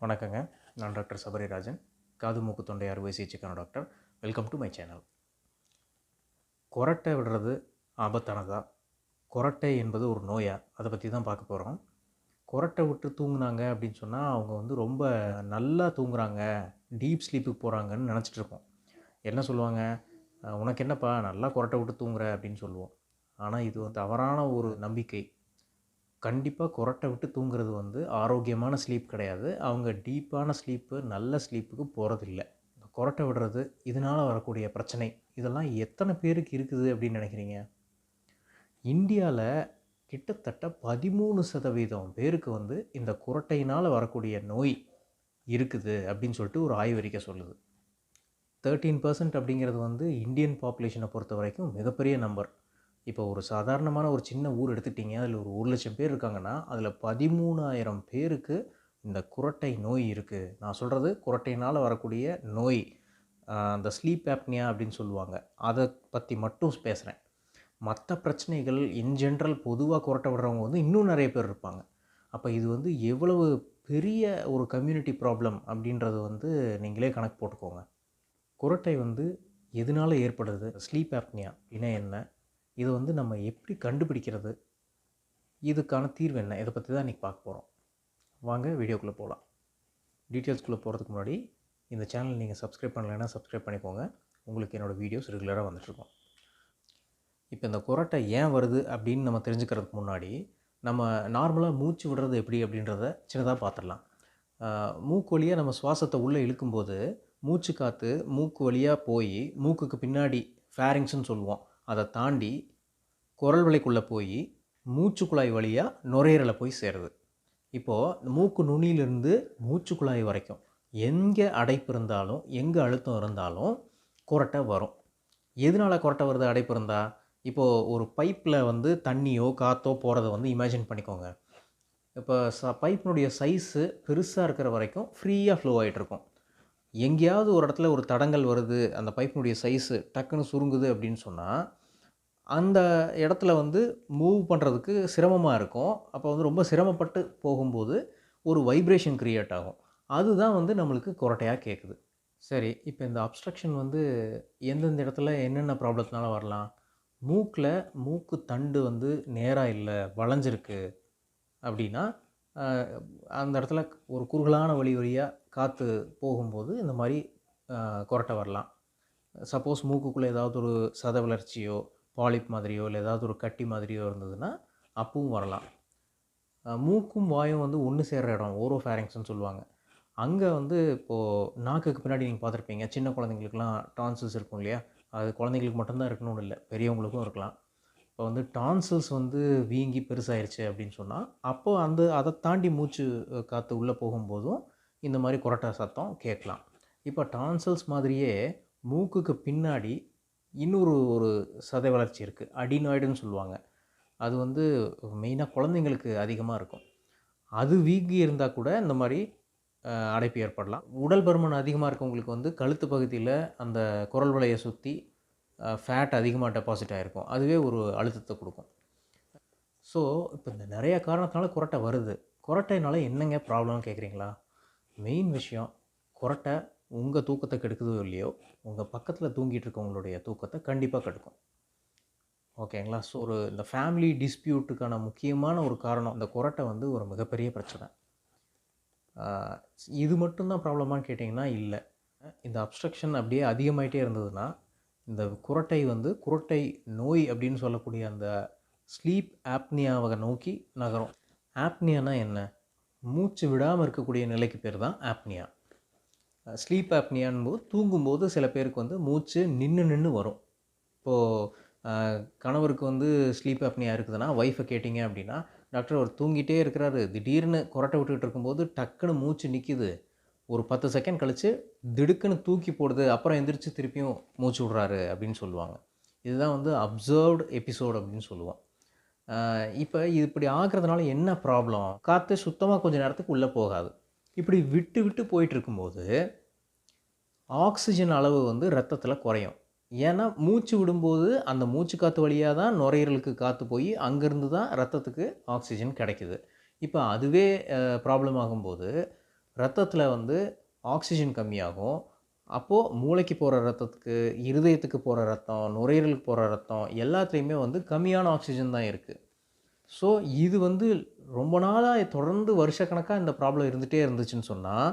வணக்கங்க. நான் டாக்டர் சபரிராஜன். காது மூக்கு தொண்டை அறுவை சிகிச்சைக்கான doctor. Welcome to my channel. கொரட்டை விடுறது ஆபத்தானதா? கொரட்டை என்பது ஒரு நோயா? அதை பற்றி தான் பார்க்க போகிறோம். கொரட்டை விட்டு தூங்குனாங்க அப்படின்னு சொன்னால் அவங்க வந்து ரொம்ப நல்லா தூங்குறாங்க, டீப் ஸ்லீப்புக்கு போகிறாங்கன்னு நினச்சிட்டு இருக்கோம். என்ன சொல்லுவாங்க, உனக்கு என்னப்பா நல்லா கொரட்டை விட்டு தூங்குற அப்படின்னு சொல்லுவோம். ஆனால் இது வந்து தவறான ஒரு நம்பிக்கை. கண்டிப்பாக கொரட்டை விட்டு தூங்குறது வந்து ஆரோக்கியமான ஸ்லீப் கிடையாது. அவங்க டீப்பான ஸ்லீப்பு, நல்ல ஸ்லீப்புக்கு போகிறதில்ல. கொரட்டை விடுறது, இதனால் வரக்கூடிய பிரச்சனை, இதெல்லாம் எத்தனை பேருக்கு இருக்குது அப்படின்னு நினைக்கிறீங்க? இந்தியாவில் கிட்டத்தட்ட 13% பேருக்கு வந்து இந்த குரட்டையினால் வரக்கூடிய நோய் இருக்குது அப்படின்னு சொல்லிட்டு ஒரு ஆய்வறிக்கை சொல்லுது. 13% அப்படிங்கிறது வந்து இந்தியன் பாப்புலேஷனை பொறுத்த வரைக்கும் மிகப்பெரிய நம்பர். இப்போ ஒரு சாதாரணமான ஒரு சின்ன ஊர் எடுத்துக்கிட்டிங்க, அதில் ஒரு 1,00,000 பேர் இருக்காங்கன்னா, அதில் 13,000 பேருக்கு இந்த குரட்டை நோய் இருக்குது. நான் சொல்கிறது குரட்டையினால் வரக்கூடிய நோய், அந்த ஸ்லீப் ஆப்னியா அப்படின்னு சொல்லுவாங்க. அதை பற்றி மட்டும் பேசுகிறேன். மற்ற பிரச்சனைகள் இன் ஜென்ரல் பொதுவாக குரட்டை விடுறவங்க வந்து இன்னும் நிறைய பேர் இருப்பாங்க. அப்போ இது வந்து எவ்வளவு பெரிய ஒரு கம்யூனிட்டி ப்ராப்ளம் அப்படின்றது வந்து நீங்களே கணக்கு போட்டுக்கோங்க. குரட்டை வந்து எதனால் ஏற்படுது? ஸ்லீப் ஆப்னியா அப்படின்னா என்ன? இதை வந்து நம்ம எப்படி கண்டுபிடிக்கிறது? இதுக்கான தீர்வு என்ன? இதை பற்றி தான் இன்றைக்கி பார்க்க போகிறோம். வாங்க வீடியோக்குள்ளே போகலாம். டீட்டெயில்ஸ்குள்ளே போகிறதுக்கு முன்னாடி இந்த சேனல் நீங்கள் சப்ஸ்கிரைப் பண்ணலைன்னா சப்ஸ்கிரைப் பண்ணிக்கோங்க. உங்களுக்கு என்னோடய வீடியோஸ் ரெகுலராக வந்துட்டுருக்கோம். இப்போ இந்த குரட்டை ஏன் வருது அப்படின்னு நம்ம தெரிஞ்சுக்கிறதுக்கு முன்னாடி, நம்ம நார்மலாக மூச்சு விடுறது எப்படி அப்படின்றத சின்னதாக பார்த்துடலாம். மூக்கு வழியாக நம்ம சுவாசத்தை உள்ளே இழுக்கும்போது மூச்சு காற்று மூக்கு வழியாக போய் மூக்குக்கு பின்னாடி ஃபேரிங்ஸ்ன்னு சொல்லுவோம், அதை தாண்டி குரல் வளைக்குள்ளே போய் மூச்சுக்குழாய் வழியாக நுரையீரலை போய் சேருது. இப்போது மூக்கு நுனியிலிருந்து மூச்சுக்குழாய் வரைக்கும் எங்கே அடைப்பு இருந்தாலும், எங்கே அழுத்தம் இருந்தாலும் குரட்டை வரும். எதனால் குரட்டை வருது அடைப்பு இருந்தால்? இப்போது ஒரு பைப்பில் வந்து தண்ணியோ காற்றோ போகிறத வந்து இமேஜின் பண்ணிக்கோங்க. இப்போ பைப்பினுடைய சைஸு பெருசாக இருக்கிற வரைக்கும் ஃப்ரீயாக ஃப்ளோ ஆகிட்ருக்கும். எங்கேயாவது ஒரு இடத்துல ஒரு தடங்கல் வருது, அந்த பைப்பினுடைய சைஸு டக்குன்னு சுருங்குது அப்படின்னு சொன்னால், அந்த இடத்துல வந்து மூவ் பண்ணுறதுக்கு சிரமமாக இருக்கும். அப்போ வந்து ரொம்ப சிரமப்பட்டு போகும்போது ஒரு வைப்ரேஷன் க்ரியேட் ஆகும். அதுதான் வந்து நம்மளுக்கு குரட்டையாக கேட்குது. சரி, இப்போ இந்த அப்ஸ்ட்ரக்ஷன் வந்து எந்தெந்த இடத்துல என்னென்ன ப்ராப்ளத்தினால வரலாம்? மூக்கில் மூக்கு தண்டு வந்து நேராக இல்லை, வளைஞ்சிருக்கு அப்படின்னா, அந்த இடத்துல ஒரு குறுகலான வழி வழியாக காற்று போகும்போது இந்த மாதிரி குரட்டை வரலாம். சப்போஸ் மூக்குக்குள்ளே ஏதாவது ஒரு சத வளர்ச்சியோ, பாலிப் மாதிரியோ, இல்லை ஏதாவது ஒரு கட்டி மாதிரியோ இருந்ததுன்னா அப்பவும் வரலாம். மூக்கும் வாயும் வந்து ஒன்று சேர்கிற இடம் ஓரோஃபேரிங்ஸ்னு சொல்லுவாங்க. அங்கே வந்து இப்போது நாக்குக்கு பின்னாடி நீங்கள் பார்த்துருப்பீங்க, சின்ன குழந்தைங்களுக்குலாம் டான்சில்ஸ் இருக்கும் இல்லையா? அது குழந்தைங்களுக்கு மட்டும்தான் இருக்கணும்னு இல்லை, பெரியவங்களுக்கும் இருக்கலாம். இப்போ வந்து டான்சில்ஸ் வந்து வீங்கி பெருசாயிருச்சு அப்படின்னு சொன்னால், அப்போது அதை தாண்டி மூச்சு காற்று உள்ளே போகும்போதும் இந்த மாதிரி குரட்டை சத்தம் கேட்கலாம். இப்போ டான்சில்ஸ் மாதிரியே மூக்குக்கு பின்னாடி இன்னொரு ஒரு சதை வளர்ச்சி இருக்குது, அடினாய்டுன்னு சொல்லுவாங்க. அது வந்து மெயினாக குழந்தைங்களுக்கு அதிகமாக இருக்கும். அது வீங்கி இருந்தால் கூட இந்த மாதிரி அடைப்பு ஏற்படலாம். உடல் பருமன் அதிகமாக இருக்கவங்களுக்கு வந்து கழுத்து பகுதியில் அந்த குரல் வளையை சுற்றி ஃபேட் அதிகமாக டெபாசிட் ஆகிருக்கும். அதுவே ஒரு அழுத்தத்தை கொடுக்கும். ஸோ இப்போ இந்த நிறைய காரணத்தினால குரட்டை வருது. குரட்டைனால என்னங்க ப்ராப்ளம்னு கேட்குறீங்களா? மெயின் விஷயம், குரட்டை உங்கள் தூக்கத்தை கெடுக்குதோ இல்லையோ, உங்கள் பக்கத்தில் தூங்கிட்டு இருக்கவங்களுடைய தூக்கத்தை கண்டிப்பாக கெடுக்கும். ஓகேங்களா? ஸோ இந்த ஃபேமிலி டிஸ்பியூட்டுக்கான முக்கியமான ஒரு காரணம் இந்த குரட்டை வந்து ஒரு மிகப்பெரிய பிரச்சனை. இது மட்டும்தான் ப்ராப்ளமானு கேட்டிங்கன்னா இல்லை. இந்த அப்ஸ்ட்ரக்ஷன் அப்படியே அதிகமாகிட்டே இருந்ததுன்னா இந்த குரட்டை வந்து குரட்டை நோய் அப்படின்னு சொல்லக்கூடிய அந்த ஸ்லீப் ஆப்னியாவை நோக்கி நகரும். ஆப்னியானா என்ன? மூச்சு விடாமல் இருக்கக்கூடிய நிலைக்கு பேர் தான் ஆப்னியா. ஸ்லீப் ஆப்னியான் போது தூங்கும்போது சில பேருக்கு வந்து மூச்சு நின்று வரும். இப்போது கணவருக்கு வந்து ஸ்லீப் ஆப்னியா இருக்குதுன்னா ஒய்ஃபை கேட்டிங்க அப்படின்னா, டாக்டர் அவர் தூங்கிட்டே இருக்கிறாரு, திடீர்னு குரட்டை விட்டுக்கிட்டு இருக்கும்போது டக்குன்னு மூச்சு நிற்கிது, ஒரு 10 செகண்ட் கழித்து திடுக்குன்னு தூக்கி போடுது, அப்புறம் எந்திரிச்சு திருப்பியும் மூச்சு விட்றாரு அப்படின்னு சொல்லுவாங்க. இதுதான் வந்து அப்சர்வ்டு எபிசோடு அப்படின்னு சொல்லுவோம். இப்போ இப்படி ஆகிறதுனால என்ன ப்ராப்ளம்? காற்று சுத்தமாக கொஞ்சம் நேரத்துக்கு உள்ளே போகாது. இப்படி விட்டு விட்டு போயிட்டுருக்கும்போது ஆக்சிஜன் அளவு வந்து ரத்தத்தில் குறையும். ஏன்னா மூச்சு விடும்போது அந்த மூச்சு காற்று வழியாக தான் நுரையீரலுக்கு காற்று போய் அங்கேருந்து தான் ரத்தத்துக்கு ஆக்சிஜன் கிடைக்குது. இப்போ அதுவே ப்ராப்ளம் ஆகும்போது ரத்தத்தில் வந்து ஆக்சிஜன் கம்மியாகும். அப்போது மூளைக்கு போகிற ரத்தத்துக்கு, இருதயத்துக்கு போகிற ரத்தம், நுரையீரலுக்கு போகிற ரத்தம் எல்லாத்துலேயுமே வந்து கம்மியான ஆக்சிஜன் தான் இருக்குது. ஸோ இது வந்து ரொம்ப நாளாக தொடர்ந்து வருஷக்கணக்காக இந்த ப்ராப்ளம் இருந்துகிட்டே இருந்துச்சுன்னு சொன்னால்,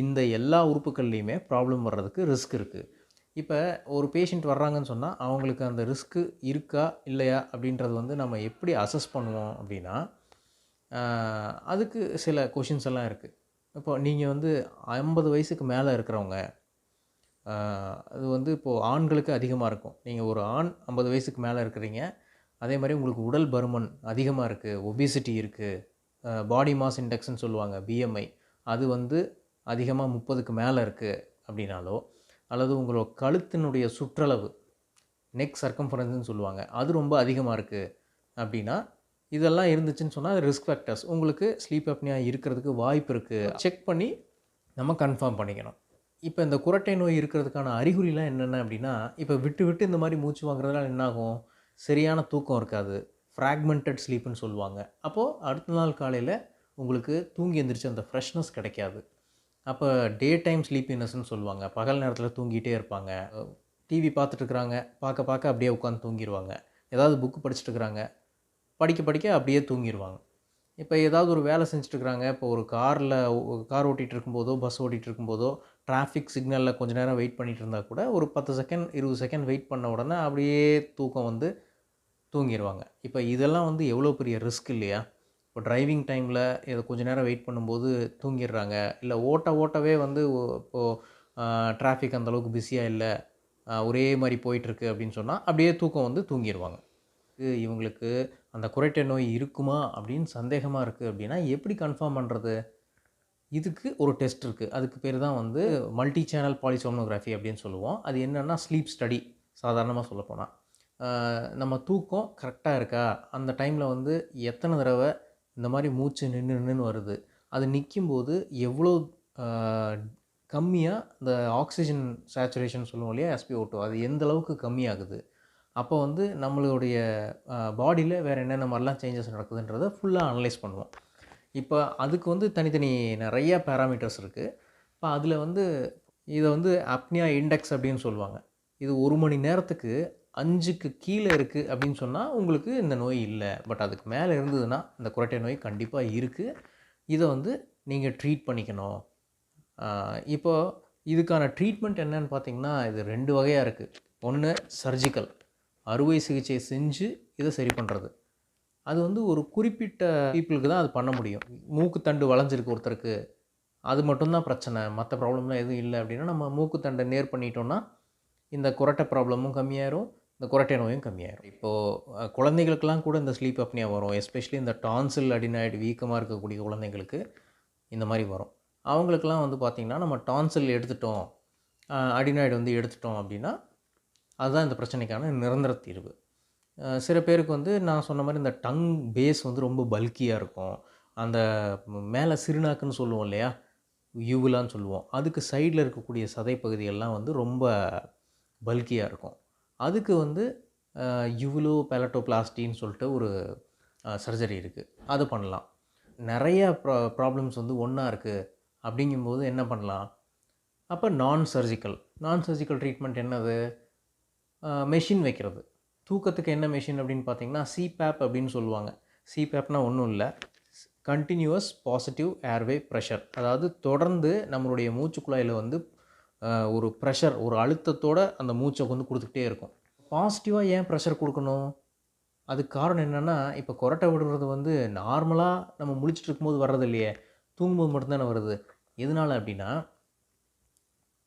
இந்த எல்லா உறுப்புகள்லேயுமே ப்ராப்ளம் வர்றதுக்கு ரிஸ்க் இருக்குது. இப்போ ஒரு பேஷண்ட் வர்றாங்கன்னு சொன்னால், அவங்களுக்கு அந்த ரிஸ்க்கு இருக்கா இல்லையா அப்படின்றது வந்து நம்ம எப்படி அசஸ் பண்ணுவோம் அப்படின்னா, அதுக்கு சில கொஷின்ஸ் எல்லாம் இருக்குது. இப்போ நீங்கள் வந்து 50 வயசுக்கு மேலே இருக்கிறவங்க, அது வந்து இப்போது ஆண்களுக்கு அதிகமாக இருக்கும். நீங்கள் ஒரு ஆண் 50 வயசுக்கு மேலே இருக்கிறீங்க, அதே மாதிரி உங்களுக்கு உடல் பருமன் அதிகமாக இருக்குது, ஒபிசிட்டி இருக்குது, பாடி மாஸ் இண்டெக்ஸ்ன்னு சொல்லுவாங்க, பிஎம்ஐ, அது வந்து அதிகமாக 30க்கு மேலே இருக்குது அப்படின்னாலோ, அல்லது உங்களோட கழுத்தினுடைய சுற்றளவு, நெக் சர்க்கம்ஃபரன்ஸ்ன்னு சொல்லுவாங்க, அது ரொம்ப அதிகமாக இருக்குது அப்படின்னா, இதெல்லாம் இருந்துச்சுன்னு சொன்னால் அது ரிஸ்க் ஃபேக்டர்ஸ். உங்களுக்கு ஸ்லீப் அப்னியா இருக்கிறதுக்கு வாய்ப்பு இருக்குது. செக் பண்ணி நம்ம கன்ஃபார்ம் பண்ணிக்கணும். இப்போ இந்த குறட்டை நோய் இருக்கிறதுக்கான அறிகுறிலாம் என்னென்ன அப்படின்னா, இப்போ விட்டு விட்டு இந்த மாதிரி மூச்சு வாங்குறதுனால என்னாகும், சரியான தூக்கம் இருக்காது, ஃப்ராக்மெண்டட் ஸ்லீப்புன்னு சொல்லுவாங்க. அப்போது அடுத்த நாள் காலையில் உங்களுக்கு தூங்கி எந்திரிச்சு அந்த ஃப்ரெஷ்னஸ் கிடைக்காது. அப்போ டே டைம் ஸ்லீப்பினஸ்ன்னு சொல்லுவாங்க. பகல் நேரத்தில் தூங்கிட்டே இருப்பாங்க. டிவி பார்த்துட்ருக்குறாங்க, பார்க்க பார்க்க அப்படியே உட்காந்து தூங்கிடுவாங்க. ஏதாவது புக்கு படிச்சுட்ருக்குறாங்க, படிக்க படிக்க அப்படியே தூங்கிடுவாங்க. இப்போ ஏதாவது ஒரு வேலை செஞ்சுட்ருக்குறாங்க, இப்போ ஒரு கார் ஓட்டிகிட்டு இருக்கும்போதோ, பஸ் ஓட்டிகிட்டு இருக்கும்போதோ, டிராஃபிக் சிக்னலில் கொஞ்சம் நேரம் வெயிட் பண்ணிகிட்டு இருந்தால் கூட ஒரு 10 செகண்ட் 20 செகண்ட் வெயிட் பண்ண உடனே அப்படியே தூக்கம் வந்து தூங்கிடுவாங்க. இப்போ இதெல்லாம் வந்து எவ்வளோ பெரிய ரிஸ்க் இல்லையா? இப்போ டிரைவிங் டைமில் இதை கொஞ்சம் நேரம் வெயிட் பண்ணும்போது தூங்கிடுறாங்க, இல்லை ஓட்டவே வந்து இப்போது டிராஃபிக் அந்தளவுக்கு பிஸியாக இல்லை, ஒரே மாதிரி போயிட்டுருக்கு அப்படின்னு சொன்னால் அப்படியே தூக்கம் வந்து தூங்கிடுவாங்க. இவங்களுக்கு அந்த குறட்டை நோய் இருக்குமா அப்படின்னு சந்தேகமாக இருக்குது அப்படின்னா எப்படி கன்ஃபார்ம் பண்ணுறது? இதுக்கு ஒரு டெஸ்ட் இருக்குது. அதுக்கு பேர் தான் வந்து மல்டி சேனல் பாலிசோம்னோகிராஃபி அப்படின்னு சொல்லுவோம். அது என்னென்னா ஸ்லீப் ஸ்டடி, சாதாரணமாக சொல்லப்போனால். நம்ம தூக்கம் கரெக்டாக இருக்கா, அந்த டைமில் வந்து எத்தனை தடவை இந்த மாதிரி மூச்சு நின்று வருது, அது நிற்கும்போது எவ்வளோ கம்மியாக இந்த ஆக்சிஜன் சேச்சுரேஷன் சொல்லுவோம் இல்லையா, SpO2, அது எந்த அளவுக்கு கம்மியாகுது, அப்போ வந்து நம்மளுடைய பாடியில் வேறு என்னென்ன மாதிரிலாம் சேஞ்சஸ் நடக்குதுன்றதை ஃபுல்லாக அனலைஸ் பண்ணுவோம். இப்போ அதுக்கு வந்து தனித்தனி நிறைய பேராமீட்டர்ஸ் இருக்குது. இப்போ அதில் வந்து இதை வந்து அப்னியா இண்டெக்ஸ் அப்படின்னு சொல்லுவாங்க. இது 1 மணி நேரத்துக்கு 5க்கு கீழே இருக்குது அப்படின்னு சொன்னால் உங்களுக்கு இந்த நோய் இல்லை. பட் அதுக்கு மேலே இருந்ததுன்னா இந்த குறட்டை நோய் கண்டிப்பாக இருக்குது. இதை வந்து நீங்கள் ட்ரீட் பண்ணிக்கணும். இப்போது இதுக்கான ட்ரீட்மெண்ட் என்னன்னு பார்த்தீங்கன்னா, இது 2 வகையாக இருக்குது. ஒன்று சர்ஜிக்கல், அறுவை சிகிச்சை செஞ்சு இதை சரி பண்ணுறது. அது வந்து ஒரு குறிப்பிட்ட பீப்புளுக்கு தான் அது பண்ண முடியும். மூக்குத்தண்டு வளைஞ்சிருக்கு ஒருத்தருக்கு, அது மட்டும்தான் பிரச்சனை, மற்ற ப்ராப்ளம்லாம் எதுவும் இல்லை அப்படின்னா நம்ம மூக்குத்தண்டை நேர் பண்ணிட்டோன்னா இந்த குறட்டை ப்ராப்ளமும் கம்மியாயிரும், இந்த குறட்டை நோயும் கம்மியாயிரும். இப்போது குழந்தைகளுக்கெல்லாம் கூட இந்த ஸ்லீப் அப்னியா வரும். எஸ்பெஷலி இந்த டான்சில் அடினாய்டு வீக்கமாக இருக்கக்கூடிய குழந்தைங்களுக்கு இந்த மாதிரி வரும். அவங்களுக்கெல்லாம் வந்து பார்த்திங்கன்னா நம்ம டான்சில் எடுத்துட்டோம், அடினாய்டு வந்து எடுத்துட்டோம் அப்படின்னா அதுதான் இந்த பிரச்சனைக்கான நிரந்தர தீர்வு. சில பேருக்கு வந்து நான் சொன்ன மாதிரி இந்த டங் பேஸ் வந்து ரொம்ப பல்கியாக இருக்கும். அந்த மேலே சிறுநாக்குன்னு சொல்லுவோம் இல்லையா, யூவிலான்னு சொல்லுவோம், அதுக்கு சைடில் இருக்கக்கூடிய சதை பகுதியெல்லாம் வந்து ரொம்ப பல்கியாக இருக்கும். அதுக்கு வந்து யூவிலோ பேலட்டோபிளாஸ்டின்னு சொல்லிட்டு ஒரு சர்ஜரி இருக்குது, அது பண்ணலாம். நிறைய ப்ராப்ளம்ஸ் வந்து ஒன்றா இருக்குது அப்படிங்கும்போது என்ன பண்ணலாம்? அப்போ நான் சர்ஜிக்கல் ட்ரீட்மெண்ட் என்னது? மெஷின் வைக்கிறது. தூக்கத்துக்கு என்ன மெஷின் அப்படின்னு பார்த்தீங்கன்னா சிபேப் அப்படின்னு சொல்லுவாங்க. சிபேப்னா ஒன்றும் இல்லை, கண்டினியூவஸ் பாசிட்டிவ் ஏர்வே ப்ரெஷர். அதாவது தொடர்ந்து நம்மளுடைய மூச்சுக்குழாயில் வந்து ஒரு ப்ரெஷர், ஒரு அழுத்தத்தோடு அந்த மூச்சை வந்து கொடுத்துக்கிட்டே இருக்கும். பாசிட்டிவாக ஏன் ப்ரெஷர் கொடுக்கணும்? அதுக்கு காரணம் என்னென்னா, இப்போ குறட்டை விடுறது வந்து நார்மலாக நம்ம முழிச்சிட்டு இருக்கும்போது வர்றது இல்லையே, தூங்கும்போது மட்டும்தானே வருது. எதனால் அப்படின்னா,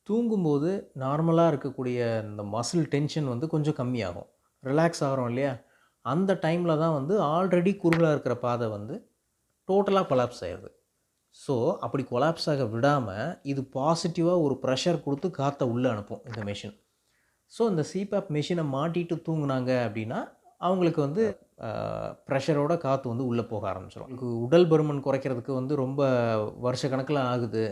தூங்கும்போது நார்மலாக இருக்கக்கூடிய இந்த மசில் டென்ஷன் வந்து கொஞ்சம் கம்மியாகும், ரிலாக்ஸ் ஆகிறோம் இல்லையா, அந்த டைமில் தான் வந்து ஆல்ரெடி குறுகலாக இருக்கிற பாதை வந்து டோட்டலாக கொலாப்ஸ் ஆகிடுது. ஸோ அப்படி கொலாப்ஸ் ஆக விடாமல் இது பாசிட்டிவாக ஒரு ப்ரெஷர் கொடுத்து காற்றை உள்ளே அனுப்பும் இந்த மெஷின். ஸோ இந்த சிபேப் மெஷினை மாட்டிட்டு தூங்குனாங்க அப்படின்னா அவங்களுக்கு வந்து ப்ரெஷரோட காற்று வந்து உள்ளே போக ஆரம்பிச்சிடும். உங்களுக்கு உடல் பருமன் குறைக்கிறதுக்கு வந்து ரொம்ப வருஷ கணக்கில் ஆகுது,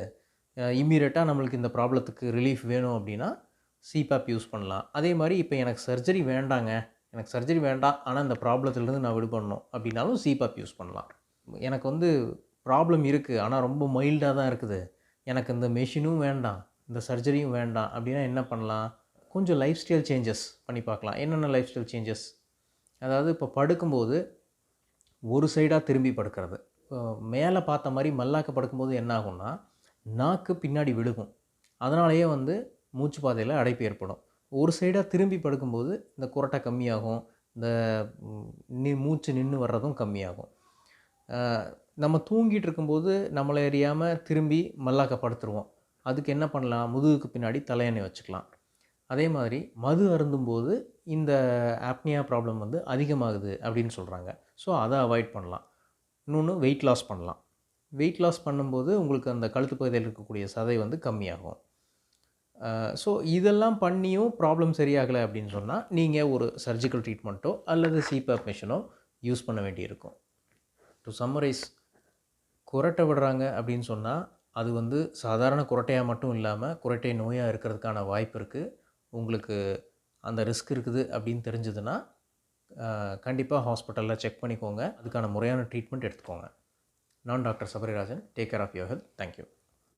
இம்மீடியட்டாக நம்மளுக்கு இந்த ப்ராப்ளத்துக்கு ரிலீஃப் வேணும் அப்படின்னா சிபேப் யூஸ் பண்ணலாம். அதே மாதிரி இப்போ எனக்கு சர்ஜரி வேண்டாங்க, எனக்கு சர்ஜரி வேண்டாம் ஆனால் இந்த ப்ராப்ளத்துலேருந்து நான் விடுபடணும் அப்படின்னாலும் சிபேப் யூஸ் பண்ணலாம். எனக்கு வந்து ப்ராப்ளம் இருக்குது ஆனால் ரொம்ப மைல்டாக தான் இருக்குது, எனக்கு இந்த மெஷினும் வேண்டாம், இந்த சர்ஜரியும் வேண்டாம் அப்படின்னா என்ன பண்ணலாம்? கொஞ்சம் லைஃப் ஸ்டைல் சேஞ்சஸ் பண்ணி பார்க்கலாம். என்னென்ன லைஃப் ஸ்டைல் சேஞ்சஸ்? அதாவது இப்போ படுக்கும்போது ஒரு சைடாக திரும்பி படுக்கிறது. இப்போ மேலே பார்த்த மாதிரி மல்லாக்க படுக்கும்போது என்ன ஆகும்னா, நாக்கு பின்னாடி விழுகும். அதனாலேயே வந்து மூச்சு பாதையில் அடைப்பு ஏற்படும். ஒரு சைடாக திரும்பி படுக்கும்போது இந்த குரட்டை கம்மியாகும். இந்த மூச்சு நின்று வர்றதும் கம்மியாகும். நம்ம தூங்கிட்டு இருக்கும்போது நம்மளை அறியாமல் திரும்பி மல்லாக்க படுத்துருவோம். அதுக்கு என்ன பண்ணலாம்? முதுகுக்கு பின்னாடி தலையணை வச்சுக்கலாம். அதே மாதிரி மது அருந்தும்போது இந்த ஆப்னியா ப்ராப்ளம் வந்து அதிகமாகுது அப்படின்னு சொல்கிறாங்க. ஸோ அதை அவாய்ட் பண்ணலாம். இன்னொன்று வெயிட் லாஸ் பண்ணலாம். வெயிட் லாஸ் பண்ணும்போது உங்களுக்கு அந்த கழுத்து பகுதியில் இருக்கக்கூடிய சதை வந்து கம்மியாகும். ஸோ இதெல்லாம் பண்ணியும் ப்ராப்ளம் சரியாகலை அப்படின்னு சொன்னால் நீங்கள் ஒரு சர்ஜிக்கல் ட்ரீட்மெண்ட்டோ அல்லது சிபேப் மிஷினோ யூஸ் பண்ண வேண்டியிருக்கும். டு சம்மரைஸ், குரட்டை விடுறாங்க அப்படின்னு சொன்னால் அது வந்து சாதாரண குரட்டையாக மட்டும் இல்லாமல் குரட்டை நோயாக இருக்கிறதுக்கான வாய்ப்பு இருக்குது. உங்களுக்கு அந்த ரிஸ்க் இருக்குது அப்படின்னு தெரிஞ்சதுன்னா கண்டிப்பாக ஹாஸ்பிட்டலில் செக் பண்ணிக்கோங்க. அதுக்கான முறையான ட்ரீட்மெண்ட் எடுத்துக்கோங்க. நான் doctor Sabarirajan. Take care of your health. Thank you.